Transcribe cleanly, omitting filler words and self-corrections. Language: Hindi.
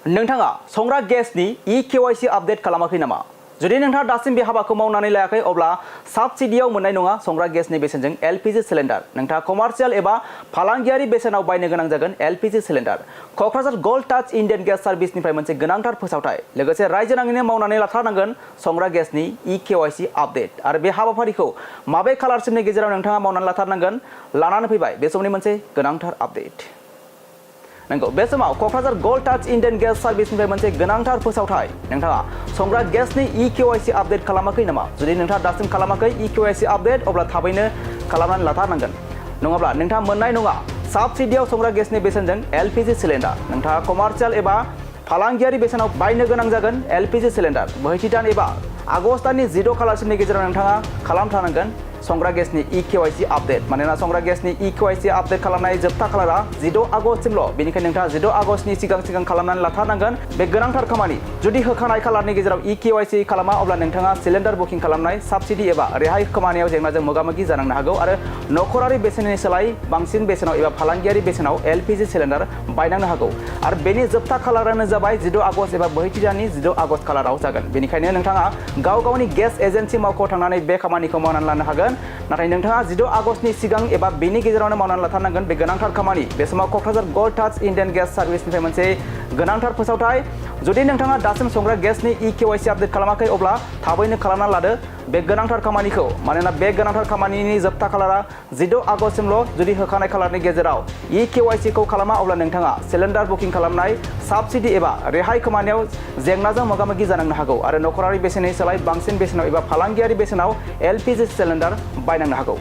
नोंथाङा संग्रा गेसनि E-KYC आपडेट खालामाखै नामा? जुदि नोंथाङा दासिम बे हाबाखौ मावनानै लायाखै अब्ला साबसिडियाव मोननाय नङा संग्रा गेसनि बेसेनजों LPG सिलिन्डार। नोंथाङा कमार्शियेल एबा फालांगियारि बेसेनाव बायनो गोनां जागोन LPG सिलिन्डार। क'क्राझार गोल्ड टाच इन्डियान गेस सार्भिसनिफ्राय मोनसे गोनांथार फोसावथाय। लोगोसे रायजो नाङैनो मावनानै लाथारनांगोन संग्रा गेसनि E-KYC आपडेट। आरो बे हाबाफारिखौ माबे खालारसिमनि गेजेराव नोंथाङा मावनानै लाथारनांगोन लानानै फैबाय बे समनि मोनसे गोनांथार आपडेट। नंगौ बे समाव क'क्राझार गोल्ड टाच इन्डियान गेस सार्भिसनिफ्राय मोनसे गोनांथार फोसावथाय। नोंथाङा संग्रा गेसनि E-KYC आपडेट खालामाखै नामा? जुदि नोंथाङा दासिम खालामाखै E-KYC आपडेट अब्ला थाबैनो खालामनानै लाथारनांगोन। नङाब्ला नोंथाङा मोननाय नङा साबसिडियाव संग्रा गेसनि बेसेनजों LPG सिलिन्डार। नोंथाङा कमार्शियेल एबा फालांगियारि बेसेनाव बायनो गोनां जागोन LPG सिलिन्डार। बोहैथि दान एबा आगस्ट दाननि 16 खालारसिमनि गेजेराव नोंथाङा खालामथारनांगोन संग्रा गेसनि E-KYC आपडेट। मानोना संग्रा गेसनि E-KYC आपडेट खालामनाय जोबथा खालारा 16 आगस्टसिमल'। बेनिखायनो नोंथाङा 16 आगस्टनि सिगां खालामनानै लाथारनांगोन। बे गोनांथार खामानि। जुदि होखानाय खालारनि गेजेराव E-KYC खालामा अब्ला नोंथाङा सिलिन्डार बुकिं खालामनाय साबसिडि एबा रेहाय खामानियाव जेंनाजों मोगा-मोगि जानांनो हागौ आरो नखरारि बेसेननि सोलाय बांसिन बेसेनाव एबा फालांगियारि बेसेनाव LPG सिलिन्डार बायनांनो हागौ। आरो बेनि जोबथा खालारानो जाबाय 16 आगस्ट एबा बोहैथि दाननि 16 आगस्ट खालाराव जागोन। बेनिखायनो नोंथाङा गाव-गावनि गेस एजेन्सि मावख'आव थांनानै बे खामानिखौ मावनानै लानो हागोन। नाथाय नोंथाङा 16 आगस्टनि सिगां एबा बेनि गेजेरावनो मावनानै लाथारनांगोन बे गोनांथार खामानि। बे समाव क'क्राझार गोल्ड टाच इन्डियान गेस सार्भिसनिफ्राय मोनसे गोनांथार फोसावथाय। जुदि नोंथाङा दासिम संग्रा गेसनि E-KYC आपडेट खालामाखै अब्ला थाबैनो खालामनानै लादो बे गोनांथार खामानिखौ। मानोना बे गोनांथार खामानिनि जोबथा खालारा 16 आगस्टसिमल'। जुदि होखानाय खालारनि गेजेराव E-KYC खौ खालामा अब्ला नोंथाङा सिलिन्डार बुकिं खालामनाय साबसिडि एबा रेहाय खामानियाव जेंनाजों मोगा-मोगि जानांनो हागौ आरो नखरारि बेसेननि सोलाय बांसिन बेसेनाव एबा फालांगियारि बेसेनाव LPG सिलिन्डार बायनांनो हागौ।